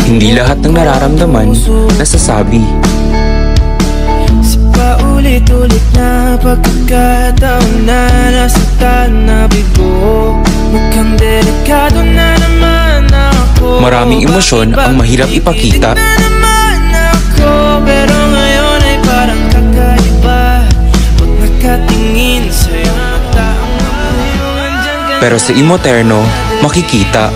Hindi lahat ng nararamdaman nasasabi. Sa paulit-ulit na pagkakataon na nasaktan na bigo, mukhang delikado na naman ako. Maraming emosyon ang mahirap ipakita. Pero ngayon ay parang kakaiba, huwag nakatingin sa'yo na taong ngayon andyan ka. Pero sa Imoterno, makikita.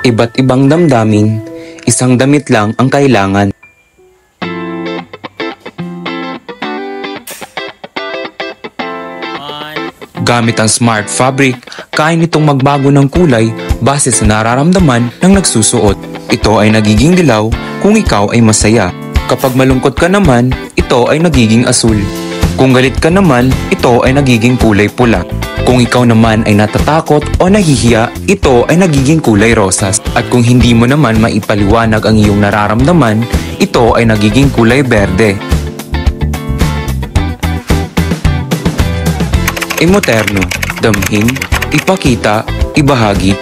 Iba't ibang damdamin, isang damit lang ang kailangan. Gamit ang Smart Fabric, kaya nitong magbago ng kulay base sa nararamdaman ng nagsusuot. Ito ay nagiging dilaw kung ikaw ay masaya. Kapag malungkot ka naman, ito ay nagiging asul. Kung galit ka naman, ito ay nagiging kulay pula. Kung ikaw naman ay natatakot o nahihiya, ito ay nagiging kulay rosas. At kung hindi mo naman maipaliwanag ang iyong nararamdaman, ito ay nagiging kulay berde. Imoterno, damhin, ipakita, ibahagi.